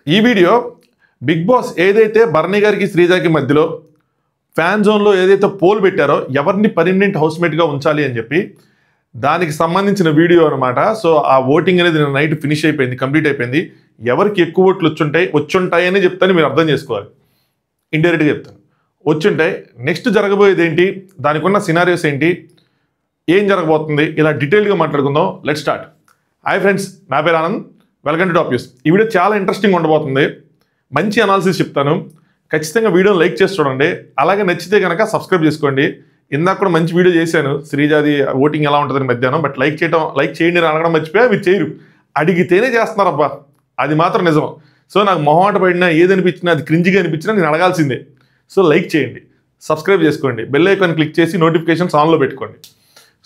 ఈ video big boss ఏదైతే భరణి గారికి శ్రీజాకి మధ్యలో ఫ్యాన్ జోన్లో ఏదైతే పోల్ పెట్టారో ఎవరిని పర్మనెంట్ హౌస్మేట్గా ఉంచాలి అని చెప్పి దానికి సంబంధించిన వీడియో అనమాట. సో ఆ ఓటింగ్ అనేది నైట్ ఫినిష్ అయిపోయింది, కంప్లీట్ అయిపోయింది. ఎవరికి ఎక్కువ ఓట్లు వచ్చుంటాయని చెప్తాను, మీరు అర్థం చేసుకోవాలి. ఇండైరెక్ట్గా చెప్తాను, వచ్చుంటాయి. నెక్స్ట్ జరగబోయేది ఏంటి, దానికి ఉన్న సినారియోస్ ఏంటి, ఏం జరగబోతుంది, ఇలా డీటెయిల్గా మాట్లాడుకుందాం. Let's start. హాయ్ ఫ్రెండ్స్, నా పేరు Anand, welcome to top news. ఈ వీడియో చాలా ఇంట్రెస్టింగ్ ఉండబోతుంది. మంచి అనాలిసిస్ చెప్తాను. ఖచ్చితంగా వీడియోని లైక్ చేసి చూడండి. అలాగే నచ్చితే కనుక సబ్స్క్రైబ్ చేసుకోండి. ఇందాక కూడా మంచి వీడియో చేశాను, శ్రీజాది ఓటింగ్ ఎలా ఉంటుందని మధ్యాహ్నం. బట్ లైక్ చేయండి అని అడగడం మర్చిపోయా, మీరు చేయరు. అడిగితేనే చేస్తున్నారబ్బా, అది మాత్రం నిజం. సో నాకు మొహమాట పడినా ఏదనిపించినా, అది క్రింజిగా అనిపించినా నేను అడగాల్సిందే. సో లైక్ చేయండి, సబ్స్క్రైబ్ చేసుకోండి, బెల్ ఐకాన్ క్లిక్ చేసి నోటిఫికేషన్స్ ఆన్లో పెట్టుకోండి.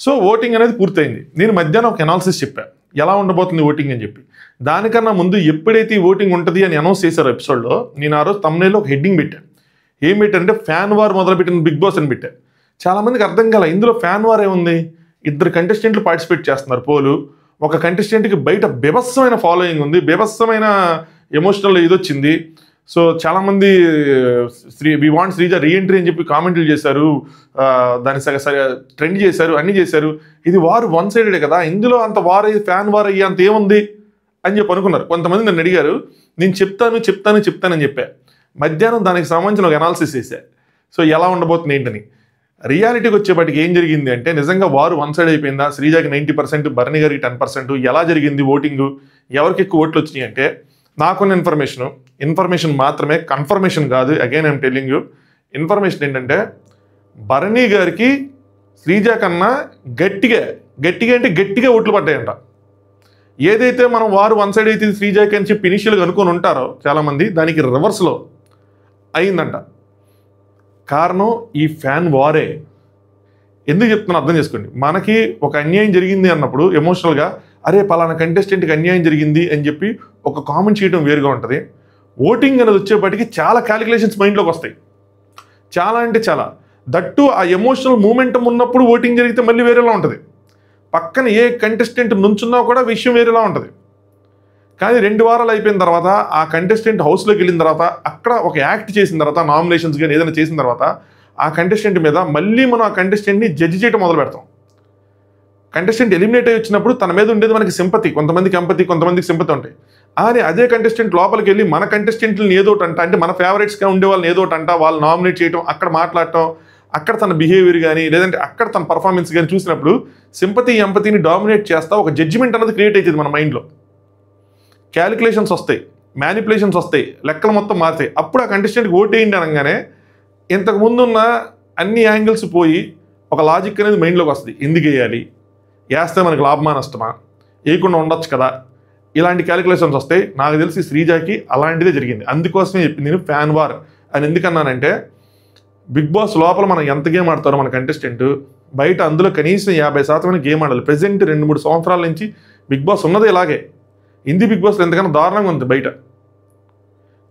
సో ఓటింగ్ అనేది పూర్తయింది. నేను మధ్యాహ్నం ఒక అనాలిసిస్ చెప్పాను ఎలా ఉండబోతుంది ఓటింగ్ అని చెప్పి. దానికన్నా ముందు ఎప్పుడైతే ఈ ఓటింగ్ ఉంటుంది అని అనౌన్స్ చేశారు ఎపిసోడ్లో, నేను ఆ రోజు తమ్నైల్లో ఒక హెడ్డింగ్ పెట్టాను. ఏం పెట్టానంటే ఫ్యాన్ వార్ మొదలుపెట్టిన బిగ్ బాస్ అని పెట్టాను. చాలామందికి అర్థం కాల, ఇందులో ఫ్యాన్ వార్ ఏముంది, ఇద్దరు కంటెస్టెంట్లు పార్టిసిపేట్ చేస్తున్నారు పోలు. ఒక కంటెస్టెంట్కి బయట బీభత్సమైన ఫాలోయింగ్ ఉంది, బీభత్సమైన ఎమోషనల్ ఇది వచ్చింది. సో చాలామంది వి వాంట్ శ్రీజ రీఎంట్రీ అని చెప్పి కామెంట్లు చేశారు, దాన్ని ట్రెండ్ చేశారు, అన్నీ చేశారు. ఇది వారు వన్ సైడెడే కదా, ఇందులో అంత వార్ అయ్యి ఫ్యాన్ వార్ అయ్యి అంత ఏముంది అని చెప్పి అనుకున్నారు. కొంతమంది నన్ను అడిగారు, నేను చెప్తానని చెప్పా. మధ్యాహ్నం దానికి సంబంధించిన ఒక అనాలిసిస్ చేశాను. సో ఎలా ఉండబోతుంది ఏంటని. రియాలిటీకి వచ్చేప్పటికి ఏం జరిగింది అంటే, నిజంగా వారు వన్ సైడ్ అయిపోయిందా, శ్రీజాకి 90%, భరణి గారికి 10%, ఎలా జరిగింది ఓటింగు, ఎవరికి ఎక్కువ ఓట్లు వచ్చినాయి అంటే, నాకున్న ఇన్ఫర్మేషన్ మాత్రమే, కన్ఫర్మేషన్ కాదు. Again I'm telling you, information ఏంటంటే భరణి గారికి శ్రీజా కన్నా గట్టిగా ఓట్లు పడ్డాయంట. ఏదైతే మనం వారు వన్ సైడ్ అయితే శ్రీజాకి అని చెప్పి ఇనిషియల్గా అనుకొని ఉంటారో చాలామంది, దానికి రివర్స్లో అయిందంట. కారణం ఈ ఫ్యాన్ వారే. ఎందుకు చెప్తున్నా అర్థం చేసుకోండి. మనకి ఒక అన్యాయం జరిగింది అన్నప్పుడు ఎమోషనల్గా, అరే పలానా కంటెస్టెంట్కి అన్యాయం జరిగింది అని చెప్పి ఒక కామెంట్ చేయడం వేరుగా ఉంటుంది. ఓటింగ్ అనేది వచ్చేప్పటికి చాలా క్యాలిక్యులేషన్స్ మైండ్లోకి వస్తాయి. చాలా అంటే చాలా. దట్టు ఆ ఎమోషనల్ మూమెంటం ఉన్నప్పుడు ఓటింగ్ జరిగితే మళ్ళీ వేరేలా ఉంటుంది. పక్కన ఏ కంటెస్టెంట్ నుంచున్నా కూడా విషయం వేరేలా ఉంటుంది. కానీ 2 వారాలు అయిపోయిన తర్వాత ఆ కంటెస్టెంట్ హౌస్లోకి వెళ్ళిన తర్వాత, అక్కడ ఒక యాక్ట్ చేసిన తర్వాత, నామినేషన్స్ కానీ ఏదైనా చేసిన తర్వాత, ఆ కంటెస్టెంట్ మీద మళ్ళీ మనం ఆ కంటెస్టెంట్ని జడ్జి చేయడం మొదలు పెడతాం. కంటెస్టెంట్ ఎలిమినేట్ అయ్యి వచ్చినప్పుడు తన మీద ఉండేది మనకి సింపతి, కొంతమందికి ఎంపతి, కొంతమందికి సింపతి ఉంటాయి. కానీ అదే కంటెస్టెంట్ లోపలికి వెళ్ళి మన కంటెస్టెంట్ని ఏదోటి అంటే మన ఫేవరెట్స్గా ఉండే వాళ్ళని ఏదోటి వాళ్ళు నామినేట్ చేయడం, అక్కడ మాట్లాడటం, అక్కడ తన బిహేవియర్ కానీ లేదంటే అక్కడ తన పర్ఫార్మెన్స్ కానీ చూసినప్పుడు సింపతి ఎంపతిని డామినేట్ చేస్తా ఒక జడ్జిమెంట్ అనేది క్రియేట్ అవుతుంది మన మైండ్లో. క్యాలిక్యులేషన్స్ వస్తాయి, మ్యానిపులేషన్స్ వస్తాయి, లెక్కలు మొత్తం మారుతాయి. అప్పుడు ఆ కంటెస్టెంట్కి ఓటేయండి అనగానే ఇంతకు ముందున్న అన్ని యాంగిల్స్ పోయి ఒక లాజిక్ అనేది మైండ్లోకి వస్తుంది. ఎందుకు వేయాలి, వేస్తే మనకి లాభమా నష్టమా, వేయకుండా ఉండొచ్చు కదా, ఇలాంటి క్యాలిక్యులేషన్స్ వస్తాయి. నాకు తెలిసి శ్రీజాకి అలాంటిదే జరిగింది. అందుకోసమే చెప్పింది నేను ఫ్యాన్ వార్ అని. ఎందుకన్నానంటే, బిగ్ బాస్ లోపల మనం ఎంత గేమ్ ఆడతారో మన కంటెస్టెంట్, బయట అందులో కనీసం 50% గేమ్ ఆడాలి. ప్రెజెంట్ 2-3 సంవత్సరాల నుంచి బిగ్ బాస్ ఉన్నది ఇలాగే. హిందీ బిగ్ బాస్లో ఎంతకన్నా దారుణంగా ఉంది బయట.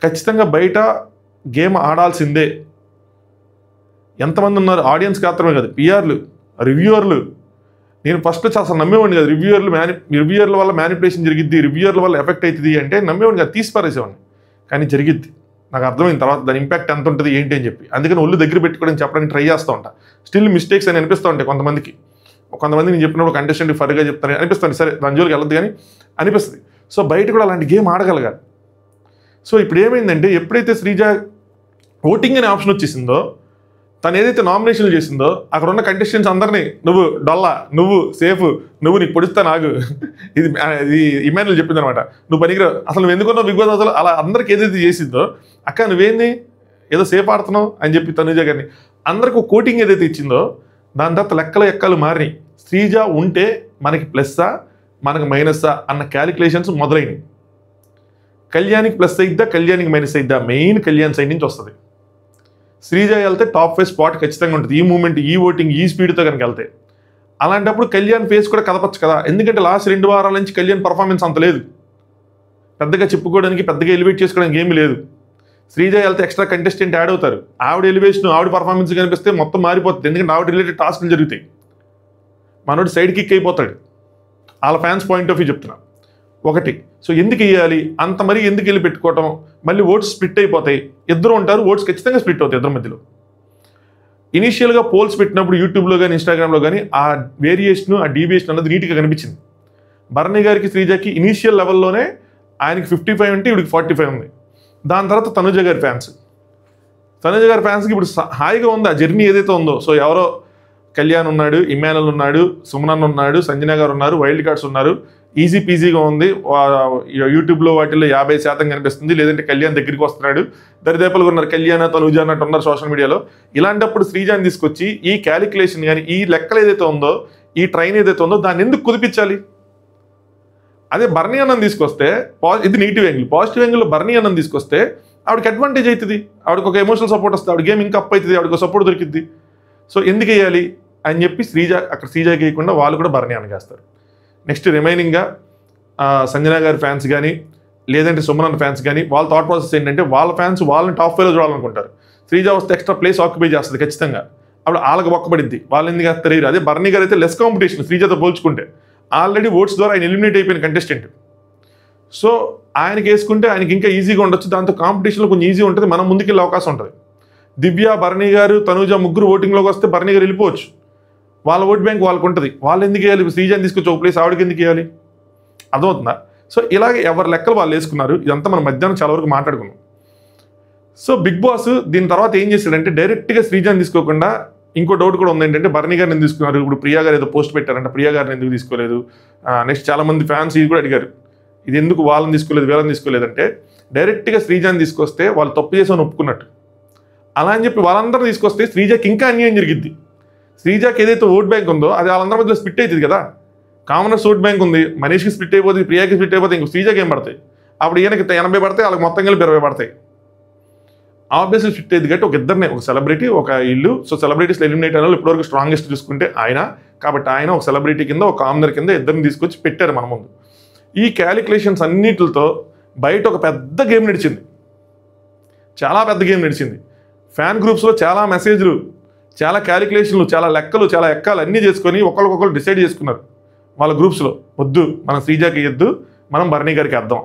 ఖచ్చితంగా బయట గేమ్ ఆడాల్సిందే. ఎంతమంది ఉన్నారు, ఆడియన్స్ మాత్రమే కాదు, పిఆర్లు, రివ్యూవర్లు. నేను ఫస్ట్ అసలు నమ్మేవాడిని కాదు. రివ్యూవర్ల వల్ల మ్యానిపులేషన్ జరిగిద్ది, రివ్యూవర్ల వల్ల ఎఫెక్ట్ అవుతుంది అంటే నమ్మేవాడిని కాదు, తీసి పారేసేవాడిని. కానీ జరిగిద్ది. నాకు అర్థమైన తర్వాత దాని ఇంపాక్ట్ ఎంత ఉంటుంది ఏంటి అని చెప్పి, అందుకని ఒళ్ళు దగ్గర పెట్టుకోవడం చెప్పడానికి ట్రై చేస్తూ ఉంటా. స్టిల్ మిస్టేక్స్ అని అనిపిస్తూ ఉంటాయి కొంతమంది నేను చెప్పినప్పుడు కంటెస్టెంట్ ఫర్గా చెప్తాను అనిపిస్తుంది. సరే దాని జోలికి వెళ్ళదు కానీ అనిపిస్తుంది. సో బయట కూడా అలాంటి గేమ్ ఆడగలగాలి. సో ఇప్పుడు ఏమైందంటే, ఎప్పుడైతే శ్రీజ ఓటింగ్ అనే ఆప్షన్ వచ్చేసిందో, తను ఏదైతే నామినేషన్లు చేసిందో అక్కడ ఉన్న కంటెస్టెంట్స్ అందరినీ, నువ్వు డొల్లా, నువ్వు సేఫ్, నువ్వు నీకు పొడుస్తా నాకు, ఇది ఇమాన్యుల్ చెప్పింది అనమాట, నువ్వు పనికిరావు, అసలు నువ్వు ఎందుకున్నావు బిగ్ బాస్ అసలు, అలా అందరికి ఏదైతే చేసిందో, అక్క నువ్వేంది ఏదో సేఫ్ ఆడుతున్నావు అని చెప్పి తనుజ గారిని అందరికి ఒక కోటింగ్ ఏదైతే ఇచ్చిందో, దాని తర్వాత ఎక్కలు మారినాయి. శ్రీజ ఉంటే మనకి ప్లస్సా మనకు మైనస్సా అన్న క్యాలిక్యులేషన్స్ మొదలైనవి. కళ్యాణ్కి ప్లస్ అయిద్దా, కళ్యాణ్కి మైనస్ అయిద్దా, మెయిన్ కళ్యాణ్ సైడ్ నుంచి వస్తుంది. శ్రీజ వెళ్తే టాప్ 5 స్పాట్ ఖచ్చితంగా ఉంటుంది. ఈ మూమెంట్, ఈ ఓటింగ్, ఈ స్పీడ్తో కనుక వెళ్తే. అలాంటప్పుడు కళ్యాణ్ ఫేస్ కూడా కదపచ్చు కదా. ఎందుకంటే లాస్ట్ 2 వారాల నుంచి కళ్యాణ్ పర్ఫార్మెన్స్ అంత లేదు, పెద్దగా చెప్పుకోవడానికి, పెద్దగా ఎలివేట్ చేసుకోవడానికి ఏమీ లేదు. శ్రీజ వెళ్తే ఎక్స్ట్రా కంటెస్టెంట్ యాడ్ అవుతారు. ఆవిడ ఎలివేషన్, ఆవిడ పర్ఫార్మెన్స్ కనిపిస్తే మొత్తం మారిపోతుంది. ఎందుకంటే ఆవిడ రిలేటెడ్ టాస్క్లు జరుగుతాయి. మనోడు సైడ్ కిక్ అయిపోతాడు. వాళ్ళ ఫ్యాన్స్ పాయింట్ ఆఫ్ వ్యూ చెప్తున్నా. ఒకటి. సో ఎందుకు ఇవ్వాలి అంత మరీ ఎందుకు వెళ్ళి పెట్టుకోవటం, మళ్ళీ ఓట్స్ స్ప్లిట్ అయిపోతాయి, ఇద్దరు ఉంటారు, ఓట్స్ ఖచ్చితంగా స్ప్లిట్ అవుతాయి ఇద్దరి మధ్యలో. ఇనీషియల్గా పోల్స్ పెట్టినప్పుడు యూట్యూబ్లో కానీ ఇన్స్టాగ్రామ్లో కానీ ఆ వేరియేషన్ ఆ డీవియేషన్ అన్నది నీట్గా కనిపించింది. భరణి గారికి శ్రీజాకి ఇనీషియల్ లెవెల్లోనే ఆయనకి 55 అంటే ఇవిడికి 45 ఉంది. దాని తర్వాత తనుజ గారి ఫ్యాన్స్కి ఇప్పుడు హాయిగా ఉంది ఆ జర్నీ ఏదైతే ఉందో. సో ఎవరో కళ్యాణ్ ఉన్నాడు, ఇమానుయల్ ఉన్నాడు, సుమనన్ ఉన్నాడు, సంజన గారు ఉన్నారు, వైల్డ్ కార్డ్స్ ఉన్నారు, ఈజీ పీజీగా ఉంది. యూట్యూబ్లో వాటిల్లో 50% కనిపిస్తుంది. లేదంటే కళ్యాణ్ దగ్గరికి వస్తున్నాడు, దరిదాపులుగా ఉన్నారు కళ్యాణ్ తనుజ అన్నట్టు ఉన్నారు సోషల్ మీడియాలో. ఇలాంటప్పుడు శ్రీజాని తీసుకొచ్చి ఈ క్యాలిక్యులేషన్ కానీ ఈ లెక్కలు ఏదైతే ఉందో, ఈ ట్రైన్ ఏదైతే ఉందో దాన్ని ఎందుకు కుదిపించాలి? అదే భరణి అన్నం తీసుకొస్తే ఇది నెగిటివ్ యాంగిల్. పాజిటివ్ యాంగిల్లో భరణి అన్నం తీసుకొస్తే ఆవిడకి అడ్వాంటేజ్ అవుతుంది, ఆవిడకి ఒక ఎమోషనల్ సపోర్ట్ వస్తుంది, ఆవిడ గేమ్ ఇంకా అప్ అవుతుంది, ఆవిడకి సపోర్ట్ దొరికిద్ది. సో ఎందుకు వేయాలి అని చెప్పి శ్రీజాకి వేయకుండా వాళ్ళు కూడా భరణి అన్నగేస్తారు. నెక్స్ట్ రిమైనింగ్గా సంజన గారి ఫ్యాన్స్ కానీ లేదంటే సుమనన్ ఫ్యాన్స్ కానీ వాళ్ళ థాట్ ప్రాసెస్ ఏంటంటే వాళ్ళ ఫ్యాన్స్ వాళ్ళని టాప్ ఫైవ్లో చూడాలనుకుంటారు. శ్రీజ వస్తే ఎక్స్ట్రా ప్లేస్ ఆక్యుపై చేస్తుంది ఖచ్చితంగా, అప్పుడు వాళ్ళకి ఒక్కబడిద్ది, వాళ్ళు ఎందుకు వేస్తారు. అదే భరణి గారు అయితే లెస్ కాంపిటీషన్ శ్రీజతో పోల్చుకుంటే, ఆల్రెడీ ఓట్స్ ద్వారా ఆయన ఎలిమినేట్ అయిపోయిన కంటెస్టెంట్. సో ఆయనకి వేసుకుంటే ఆయనకి ఇంకా ఈజీగా ఉండొచ్చు, దాంతో కాంపిటీషన్లో కొంచెం ఈజీ ఉంటుంది, మనం ముందుకెళ్ళే అవకాశం ఉంటుంది. దివ్య, భరణి గారు, తనుజ ముగ్గురు ఓటింగ్లోకి వస్తే భరణి గారు వెళ్ళిపోవచ్చు, వాళ్ళ ఓట్ బ్యాంక్ వాళ్ళకు ఉంటుంది. వాళ్ళు ఎందుకు వేయాలి? శ్రీజాని తీసుకొచ్చి ఒక ప్లేస్ ఆవిడకి ఎందుకు వేయాలి? అర్థమవుతుందా? సో ఇలాగే ఎవరి లెక్కలు వాళ్ళు వేసుకున్నారు. ఇదంతా మనం మధ్యాహ్నం చాలా వరకు మాట్లాడుకున్నాం. సో బిగ్ బాస్ దీని తర్వాత ఏం చేశాడంటే డైరెక్ట్గా శ్రీజాని తీసుకోకుండా ఇంకో డౌట్ కూడా ఉంది ఏంటంటే భరణి గారిని ఎందుకు తీసుకున్నారు, ఇప్పుడు ప్రియా గారు ఏదో పోస్ట్ పెట్టారంటే ప్రియా గారిని ఎందుకు తీసుకోలేదు. నెక్స్ట్ చాలామంది ఫ్యాన్స్ ఇది కూడా అడిగారు, ఇది ఎందుకు వాళ్ళని తీసుకోలేదు వీళ్ళని తీసుకోలేదంటే డైరెక్ట్గా శ్రీజాని తీసుకొస్తే వాళ్ళు తప్పు చేసామని ఒప్పుకున్నట్టు. అలా అని చెప్పి వాళ్ళందరూ తీసుకొస్తే శ్రీజాకి ఇంకా అన్యాయం జరిగిద్ది. శ్రీజాకి ఏదైతే ఓట్ బ్యాంక్ ఉందో అది వాళ్ళందరి మధ్యలో స్ప్లిట్ అవుతుంది కదా. కామనర్స్ ఓట్ బ్యాంక్ ఉంది, మనీష్కి స్ప్లిట్ అయిపోతుంది, ప్రియాకి స్ప్లిట్ అయిపోతే ఇంకో శ్రీజాకి ఏం పడతాయి? అప్పుడు ఈయనకి 80 పడతాయి, వాళ్ళకి మొత్తం కలిపి 20 పడతాయి. ఆబ్వియస్లీ స్ప్లిట్ అయ్యింది కాబట్టి ఒక ఇద్దరినే, ఒక సెలబ్రిటీ ఒక ఇల్లు. సో సెలబ్రిటీస్లో ఎలిమినేట్ అయిన వాళ్ళు ఇప్పటివరకు స్ట్రాంగెస్ట్ చూసుకుంటే ఆయన, కాబట్టి ఆయన ఒక సెలబ్రిటీ కింద ఒక కామనర్ కింద ఇద్దరిని తీసుకొచ్చి పెట్టారు మన ముందు. ఈ క్యాలిక్యులేషన్స్ అన్నిటితో బయట ఒక పెద్ద గేమ్ నడిచింది, చాలా పెద్ద గేమ్ నడిచింది. ఫ్యాన్ గ్రూప్స్లో చాలా మెసేజ్లు, చాలా క్యాలిక్యులేషన్లు, చాలా లెక్కలు, చాలా ఎక్కాలు అన్నీ చేసుకొని ఒకరికొకరు డిసైడ్ చేసుకున్నారు వాళ్ళ గ్రూప్స్లో, వద్దు మనం శ్రీజాకి ఇద్దు, మనం భరణి గారికి వేద్దాం.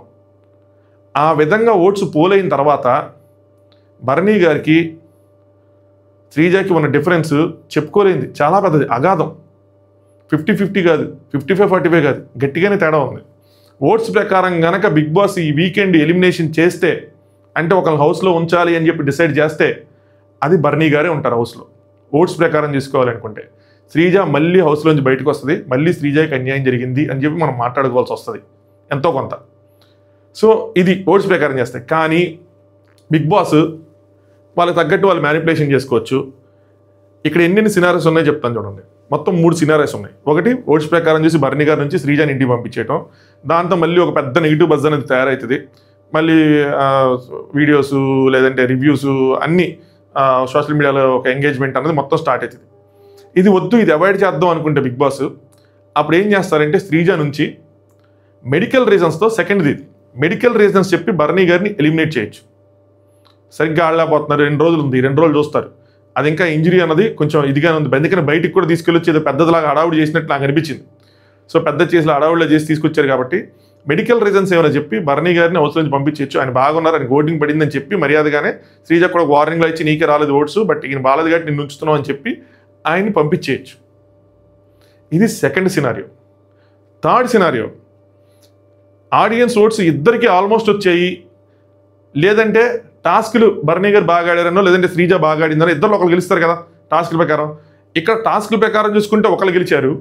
ఆ విధంగా ఓట్స్ పోలైన తర్వాత భరణి గారికి శ్రీజాకి ఉన్న డిఫరెన్స్ చెప్పుకోలేంది, చాలా పెద్దది, అగాధం. 50-50 కాదు, 55-45 కాదు, గట్టిగానే తేడా ఉంది. ఓట్స్ ప్రకారం గనక బిగ్ బాస్ ఈ వీకెండ్ ఎలిమినేషన్ చేస్తే, అంటే ఒకళ్ళ హౌస్లో ఉంచాలి అని చెప్పి డిసైడ్ చేస్తే అది భరణి గారే ఉంటారు హౌస్లో. ఓట్స్ ప్రకారం తీసుకోవాలనుకుంటే శ్రీజ మళ్ళీ హౌస్లోంచి బయటకు వస్తుంది, మళ్ళీ శ్రీజాకి అన్యాయం జరిగింది అని చెప్పి మనం మాట్లాడుకోవాల్సి వస్తుంది ఎంతో కొంత. సో ఇది ఓట్స్ ప్రకారం చేస్తే. కానీ బిగ్ బాస్ వాళ్ళకి తగ్గట్టు వాళ్ళు మ్యానిపులేషన్ చేసుకోవచ్చు. ఇక్కడ ఎన్ని సినారీస్ ఉన్నాయో చెప్తాను చూడండి. మొత్తం 3 సినారీస్ ఉన్నాయి. ఒకటి, ఓట్స్ ప్రకారం చేసి భరణి గారి నుంచి శ్రీజాని ఇంటికి పంపించేయటం, దాంతో మళ్ళీ ఒక పెద్ద నెగిటివ్ బజ్ అనేది తయారవుతుంది. మళ్ళీ వీడియోస్ లేదంటే రివ్యూస్ అన్నీ సోషల్ మీడియాలో ఒక ఎంగేజ్మెంట్ అనేది మొత్తం స్టార్ట్ అవుతుంది. ఇది వద్దు, ఇది అవాయిడ్ చేద్దాం అనుకుంటే బిగ్ బాస్ అప్పుడు ఏం చేస్తారంటే శ్రీజ నుంచి మెడికల్ రీజన్స్తో, సెకండ్ది మెడికల్ రీజన్స్ చెప్పి భరణి గారిని ఎలిమినేట్ చేయొచ్చు. సరిగ్గా ఆడలేకపోతున్నారు, 2 రోజులు ఉంది, 2 రోజులు చూస్తారు, అది ఇంకా ఇంజరీ అన్నది కొంచెం ఇదిగానే ఉంది, అందుకని బయటికి కూడా తీసుకెళ్ళొచ్చి ఏదో పెద్దదిలాగా హడావుడి చేసినట్టు నాకు అనిపించింది. సో పెద్ద చేసి హడావుడిలో చేసి తీసుకొచ్చారు కాబట్టి మెడికల్ రీజన్స్ ఏమైనా చెప్పి భరణి గారిని హౌస్ నుంచి పంపించవచ్చు. ఆయన బాగున్నారు, ఆయన ఓటింగ్ పడిందని చెప్పి మర్యాదగానే శ్రీజ కూడా వార్నింగ్లో ఇచ్చి నీకే రాలేదు ఓట్స్, బట్ ఈయన బాగాలేదు కాబట్టి నేను ఉంచుతున్నావు అని చెప్పి ఆయన్ని పంపించేయచ్చు. ఇది second scenario. Third scenario, audience votes ఇద్దరికి ఆల్మోస్ట్ వచ్చాయి, లేదంటే టాస్క్లు భరణి గారు బాగా ఆడారనో లేదంటే శ్రీజ బాగా ఆడిందనో ఇద్దరు ఒకరు గెలుస్తారు కదా టాస్క్ల ప్రకారం. ఇక్కడ టాస్క్ల ప్రకారం చూసుకుంటే ఒకరు గెలిచారు,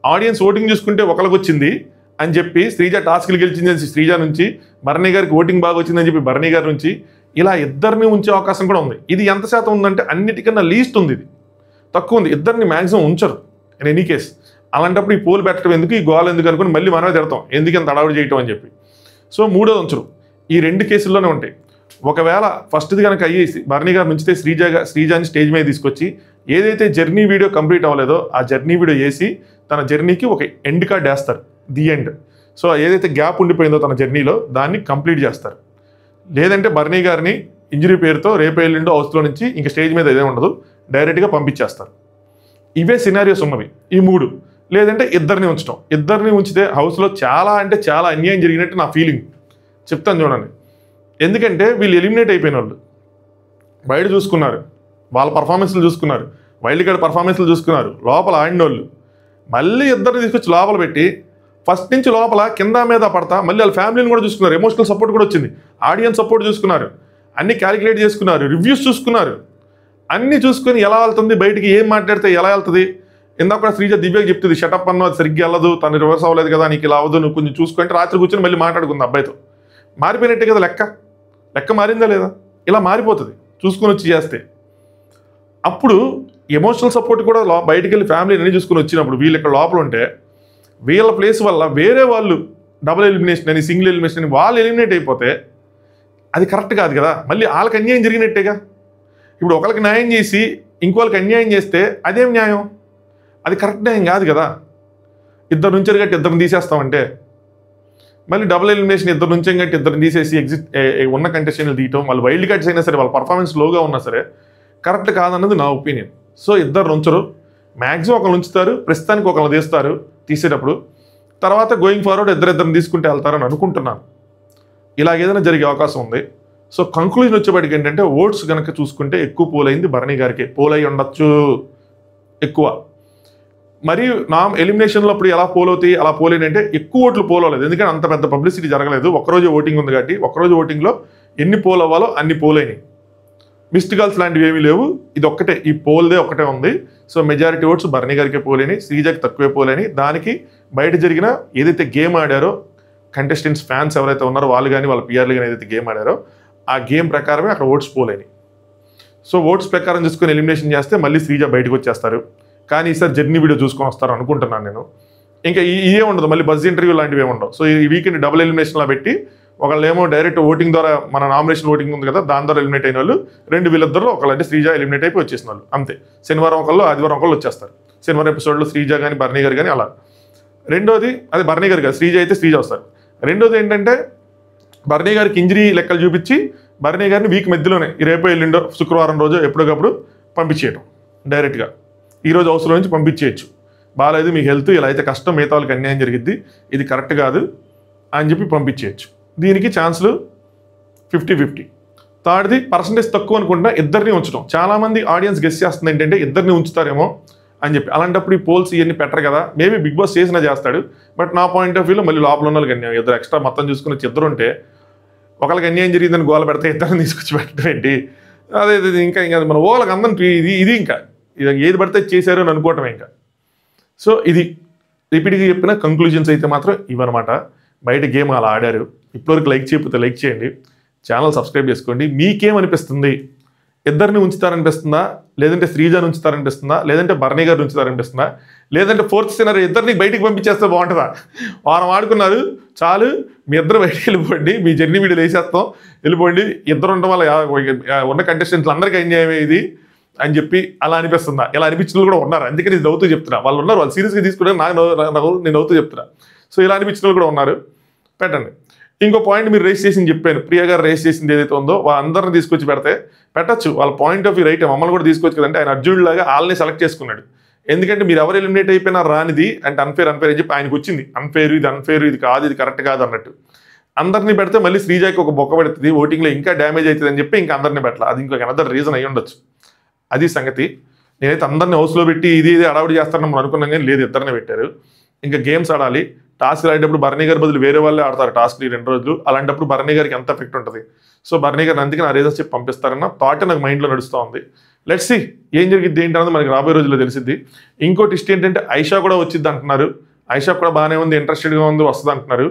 ఆడియన్స్ ఓటింగ్ చూసుకుంటే ఒకరికి వచ్చింది అని చెప్పి శ్రీజ టాస్క్లు గెలిచిందని శ్రీజ నుంచి, భరణి గారికి ఓటింగ్ బాగా వచ్చిందని చెప్పి భరణి గారి నుంచి, ఇలా ఇద్దరిని ఉంచే అవకాశం కూడా ఉంది. ఇది ఎంత శాతం ఉందంటే అన్నిటికన్నా లీస్ట్ ఉంది, ఇది తక్కువ ఉంది. ఇద్దరిని మ్యాక్సిమం ఉంచరు ఇన్ ఎనీ కేస్. అలాంటప్పుడు ఈ పోల్ పెట్టడం ఎందుకు, ఈ గోల్ ఎందుకు అనుకుని మళ్ళీ మనమే తిడతాం ఎందుకు ఎంత అడవుడు చేయటం అని చెప్పి. సో మూడోది ఉంచరు. ఈ 2 కేసుల్లోనే ఉంటాయి. ఒకవేళ ఫస్ట్ది కనుక అయ్యి భరణి గారు నుంచితే శ్రీజాని స్టేజ్ మీద తీసుకొచ్చి ఏదైతే జర్నీ వీడియో కంప్లీట్ అవ్వలేదో ఆ జర్నీ వీడియో వేసి తన జర్నీకి ఒక ఎండ్ కార్డ్ వేస్తారు, ది ఎండ్. సో ఏదైతే గ్యాప్ ఉండిపోయిందో తన జర్నీలో దాన్ని కంప్లీట్ చేస్తారు. లేదంటే భరణి గారిని ఇంజరీ పేరుతో రేపు ఎల్లుండో హౌస్లో నుంచి ఇంకా స్టేజ్ మీద ఏదే ఉండదు, డైరెక్ట్గా పంపించేస్తారు. ఇవే సినారియోస్ ఉన్నవి ఈ 3. లేదంటే ఇద్దరిని ఉంచడం. ఇద్దరిని ఉంచితే హౌస్లో చాలా అంటే చాలా అన్యాయం జరిగినట్టు నా ఫీలింగ్. చెప్తాను చూడండి. ఎందుకంటే వీళ్ళు ఎలిమినేట్ అయిపోయిన వాళ్ళు బయట చూసుకున్నారు, వాళ్ళ పర్ఫార్మెన్స్లు చూసుకున్నారు, వైల్డ్ కార్డ్ పర్ఫార్మెన్స్లు చూసుకున్నారు, లోపల ఆడినోళ్ళు మళ్ళీ ఇద్దరిని తీసుకొచ్చి లోపల పెట్టి ఫస్ట్ నుంచి లోపల కింద మీద పడతా మళ్ళీ వాళ్ళ ఫ్యామిలీని కూడా చూసుకున్నారు, ఎమోషనల్ సపోర్ట్ కూడా వచ్చింది, ఆడియన్స్ సపోర్ట్ చూసుకున్నారు, అన్ని క్యాలిక్యులేట్ చేసుకున్నారు, రివ్యూస్ చూసుకున్నారు, అన్నీ చూసుకొని ఎలా వెళ్తుంది బయటికి, ఏం మాట్లాడితే ఎలా వెళ్తుంది. ఇందాక కూడా శ్రీజ దివ్యకి చెప్తుంది, షటప్ అన్న అది సరిగ్గా వెళ్ళదు, తను రివర్స్ అవ్వలేదు కదా, నీకు ఇలా అవ్వదు, నువ్వు కొంచెం చూసుకుంటే రాత్రి కూర్చొని మళ్ళీ మాట్లాడుకుంది అబ్బాయితో. మారిపోయినట్టే కదా లెక్క మారిందా లేదా? ఇలా మారిపోతుంది చూసుకొని వచ్చి చేస్తే. అప్పుడు ఎమోషనల్ సపోర్ట్ కూడా బయటికి వెళ్ళి ఫ్యామిలీని అన్ని చూసుకొని వచ్చినప్పుడు వీళ్ళు ఇక్కడ లోపల ఉంటే వీళ్ళ ప్లేస్ వల్ల వేరే వాళ్ళు డబుల్ ఎలిమినేషన్ అని సింగిల్ ఎలిమినేషన్ అని వాళ్ళు ఎలిమినేట్ అయిపోతే అది కరెక్ట్ కాదు కదా. మళ్ళీ వాళ్ళకి అన్యాయం జరిగినట్టేగా. ఇప్పుడు ఒకరికి న్యాయం చేసి ఇంకోళ్ళకి అన్యాయం చేస్తే అదేం న్యాయం? అది కరెక్ట్ న్యాయం కాదు కదా. ఇద్దరు నుంచి గట్టి ఇద్దరిని తీసేస్తామంటే మళ్ళీ డబుల్ ఎలిమినేషన్ ఇద్దరు నుంచి గట్టి ఇద్దరిని తీసేసి ఎగ్జిట్ ఉన్న కంటెస్టెంట్లు తీయటం, వాళ్ళు వైల్డ్ కార్డ్స్ అయినా సరే వాళ్ళ పర్ఫార్మెన్స్ లోగా ఉన్నా సరే కరెక్ట్ కాదన్నది నా ఒపీనియన్. సో ఇద్దరు ఉంచరు, మ్యాక్సిమం ఒకళ్ళు ఉంచుతారు, ప్రస్తుతానికి ఒకళ్ళు తీస్తారు తీసేటప్పుడు, తర్వాత గోయింగ్ ఫార్వర్డ్ ఇద్దరిని తీసుకుంటే వెళ్తారని అనుకుంటున్నాను. ఇలాగ ఏదైనా జరిగే అవకాశం ఉంది. సో కంక్లూజన్ వచ్చేప్పటికి ఏంటంటే ఓట్స్ కనుక చూసుకుంటే ఎక్కువ పోల్ అయింది భరణి గారికి, పోల్ అయి ఉండొచ్చు ఎక్కువ. మరియు ఎలిమినేషన్లో అప్పుడు ఎలా పోల్ అవుతాయి, అలా పోల్ ఏంటంటే ఎక్కువ ఓట్లు పోల్ అవ్వలేదు, ఎందుకంటే అంత పెద్ద పబ్లిసిటీ జరగలేదు, ఒక్కరోజు ఓటింగ్ ఉంది కాబట్టి ఒక్కరోజు ఓటింగ్లో ఎన్ని పోల్ అవ్వాలో అన్ని పోల్ అయినాయి. మిస్డ్ కాల్స్ లాంటివి ఏమీ లేవు, ఇది ఒక్కటే, ఈ పోల్దే ఒకటే ఉంది. సో మెజారిటీ ఓట్స్ భరణి గారికి పోలేని, శ్రీజకి తక్కువే పోలేని. దానికి బయట జరిగిన ఏదైతే గేమ్ ఆడారో కంటెస్టెంట్స్ ఫ్యాన్స్ ఎవరైతే ఉన్నారో వాళ్ళు కానీ వాళ్ళ పిఆర్లు కానీ ఏదైతే గేమ్ ఆడారో ఆ గేమ్ ప్రకారమే అక్కడ ఓట్స్ పోలేని. సో ఓట్స్ ప్రకారం చూసుకొని ఎలిమినేషన్ చేస్తే మళ్ళీ శ్రీజ బయటకు వచ్చేస్తారు. కానీ ఈసారి జర్నీ వీడియో చూసుకొని వస్తారు అనుకుంటున్నాను నేను. ఇంకా ఇదే ఉండదు, మళ్ళీ బజ్ ఇంటర్వ్యూ లాంటివి ఏమి ఉండవు. సో ఈ వీకెండ్ డబుల్ ఎలిమినేషన్లో పెట్టి ఒకళ్ళేమో డైరెక్ట్ ఓటింగ్ ద్వారా, మన నామినేషన్ ఓటింగ్ ఉంది కదా దాని ద్వారా ఎలిమినేట్ అయిన వాళ్ళు వీళ్ళిద్దరు ఒకళ్ళు అంటే శ్రీజ ఎలిమినేట్ అయిపోయి వచ్చేసిన వాళ్ళు అంతే. శనివారం ఒకళ్ళు ఆదివారం ఒకళ్ళు వచ్చేస్తారు. శనివారం ఎపిసోడ్లో శ్రీజ కానీ భరణి గారు కానీ అలా. రెండోది అది భరణి గారు కాదు, శ్రీజ అయితే శ్రీజ వస్తారు. రెండోది ఏంటంటే భరణి గారికి ఇంజరీ లెక్కలు చూపించి భరణి గారిని వీక్ మధ్యలోనే రేపో ఎల్లుండో శుక్రవారం రోజు ఎప్పటికప్పుడు పంపించేయటం డైరెక్ట్గా. ఈరోజు హౌస్లో నుంచి పంపించేయచ్చు, బాగాలేదు మీకు హెల్త్ ఇలా అయితే కష్టం, మిగతా వాళ్ళకి అన్యాయం జరిగిద్ది, ఇది కరెక్ట్ కాదు అని చెప్పి పంపించేయచ్చు. దీనికి ఛాన్సులు 50-50. థర్డ్ది పర్సంటేజ్ తక్కువ అనుకుంటున్నా ఇద్దరిని ఉంచడం. చాలామంది ఆడియన్స్ గెస్ చేస్తుంది ఏంటంటే ఇద్దరిని ఉంచుతారేమో అని చెప్పి. అలాంటప్పుడు ఈ పోల్స్ ఇవన్నీ పెట్టరు కదా, మేబీ బిగ్ బాస్ చేసినా చేస్తాడు. బట్ నా పాయింట్ ఆఫ్ వ్యూలో మళ్ళీ లోపల ఉన్న వాళ్ళకి అన్యాయం, ఇద్దరు ఎక్స్ట్రా మొత్తం చూసుకుని వచ్చి ఇద్దరు ఉంటే ఒకరికి అన్యాయం జరిగిందని గోల పెడితే ఇద్దరిని తీసుకొచ్చి పెట్టడం ఏంటి? అదే ఇంకా మన ఓళ్ళకి అందరం ఇది ఇంకా ఏది పడితే చేశారు అని అనుకోవటమే ఇంకా. సో ఇది రిపీట్గా చెప్పిన కంక్లూజన్స్ అయితే మాత్రం ఇవన్నమాట. బయట గేమ్ అలా ఆడారు. ఇప్పటివరకు లైక్ చేయకపోతే లైక్ చేయండి, ఛానల్ సబ్స్క్రైబ్ చేసుకోండి. మీకేమనిపిస్తుంది? ఇద్దరిని ఉంచుతారనిపిస్తుందా, లేదంటే శ్రీజాని ఉంచుతారనిపిస్తుందా, లేదంటే భరణి గారిని ఉంచుతారనిపిస్తుందా, లేదంటే ఫోర్త్ సినారీ ఇద్దరిని బయటికి పంపించేస్తే బాగుంటుందా? వారం ఆడుకున్నారు చాలు, మీ ఇద్దరు బయటికి వెళ్ళిపోండి, మీ జర్నీ వీడియోలు వేసేస్తాం వెళ్ళిపోండి, ఇద్దరు ఉండడం వల్ల ఉన్న కంటెస్టెంట్స్ అందరికీ అన్యాయమే ఇది అని చెప్పి అలా అనిపిస్తుందా? ఇలా అనిపించిన కూడా ఉన్నారు, అందుకని ఇది నవ్వుతూ చెప్తున్నా. వాళ్ళు ఉన్నారు, వాళ్ళు సీరియస్గా తీసుకుంటే నేను నవ్వుతూ చెప్తున్నా. సో ఇలా అనిపించిన వాళ్ళు కూడా ఉన్నారు, పెట్టండి. ఇంకో పాయింట్ మీరు రేస్ చేసింది చెప్పాను, ప్రియ గారు రేస్ చేసింది ఏదైతే ఉందో వాళ్ళందరిని తీసుకొచ్చి పెడితే పెట్టచ్చు, వాళ్ళ పాయింట్ ఆఫ్ వ్యూ రైట్, మమ్మల్ని కూడా తీసుకోవచ్చు కదంటే ఆయన అర్జునుడిలాగా వాళ్ళని సెలెక్ట్ చేసుకున్నాడు. ఎందుకంటే మీరు ఎవరు ఎలిమినేట్ అయిపోయినా రానిది అంటే అన్ఫేర్ అని చెప్పి ఆయనకు వచ్చింది. అన్ఫేర్ ఇది కాదు, ఇది కరెక్ట్ కాదు అన్నట్టు అందరినీ పెడితే మళ్ళీ శ్రీజాకి ఒక బొక్క పెడుతుంది, ఓటింగ్లో ఇంకా డ్యామేజ్ అవుతుంది అని చెప్పి ఇంకా అందరినీ పెట్టాలి. అది ఇంకొక అనదర్ రీజన్ అయ్యి ఉండొచ్చు. అది సంగతి. నేనైతే అందరినీ హౌస్లో పెట్టి ఇది అడవుడి చేస్తారని మనం అనుకున్నాం కానీ లేదు, ఇద్దరిని పెట్టారు. ఇంకా గేమ్స్ ఆడాలి. టాస్క్ ఆడేటప్పుడు భరణి గారి బదులు వేరే వాళ్ళే ఆడతారు టాస్క్ ఈ 2 రోజులు. అలాంటప్పుడు భరణి గారికి ఎంత ఎఫెక్ట్ ఉంటుంది. సో భరణి గారిని అందుకే నా రీజన్స్ చెప్పి పంపిస్తారన్న థాట్ నాకు మైండ్లో నడుస్తూ ఉంది. లెట్స్ సీ ఏం జరిగిద్ది ఏంటన్నది మనకి రాబోయే రోజుల్లో తెలిసిద్ది. ఇంకోటి ఇష్ట ఏంటంటే ఐషా కూడా వచ్చిద్ది అంటున్నారు. ఐషా కూడా బాగానే ఉంది, ఇంట్రెస్టెడ్గా ఉంది, వస్తుంది అంటున్నారు.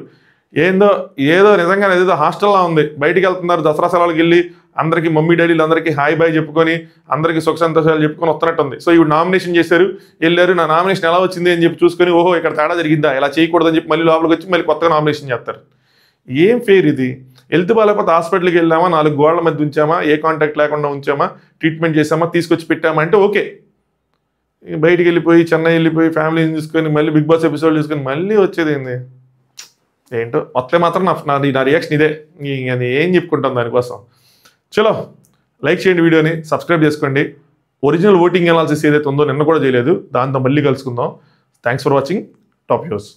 ఏదో నిజంగా ఏదో హాస్టల్లా ఉంది. బయటికి వెళ్తున్నారు, దసరా సెలవులకి వెళ్ళి అందరికీ మమ్మీ డాడీలు అందరికీ హాయ్ బాయ్ చెప్పుకొని అందరికీ సుఖ సంతోషాలు చెప్పుకొని వస్తున్నట్టుంది. సో ఇప్పుడు నామినేషన్ చేశారు, వెళ్ళారు, నా నామినేషన్ ఎలా వచ్చింది అని చెప్పి చూసుకొని ఓహో ఇక్కడ తేడా జరిగిందా, ఇలా చేయకూడదని చెప్పి మళ్ళీ లోపలికి వచ్చి మళ్ళీ కొత్తగా నామినేషన్ చేస్తారు. ఏం ఫేర్ ఇది? హెల్త్ బాగాలేకపోతే హాస్పిటల్కి వెళ్ళామా, 4 గోడల మధ్య ఉంచామా, ఏ కాంటాక్ట్ లేకుండా ఉంచామా, ట్రీట్మెంట్ చేసామా, తీసుకొచ్చి పెట్టామా అంటే ఓకే. బయటికి వెళ్ళిపోయి చెన్నై వెళ్ళిపోయి ఫ్యామిలీని చూసుకొని మళ్ళీ బిగ్ బాస్ ఎపిసోడ్ చూసుకొని మళ్ళీ వచ్చేది ఏంది ఏంటో. వస్తే మాత్రం నా రియాక్షన్ ఇదే, అది ఏం చెప్పుకుంటాం దానికోసం. చలో లైక్ చేయండి, వీడియోని సబ్స్క్రైబ్ చేసుకోండి. ఒరిజినల్ ఓటింగ్ అనాలిసిస్ ఏదైతే ఉందో నిన్న కూడా చేయలేదు, దాంతో మళ్ళీ కలుసుకుందాం. Thanks for watching top news.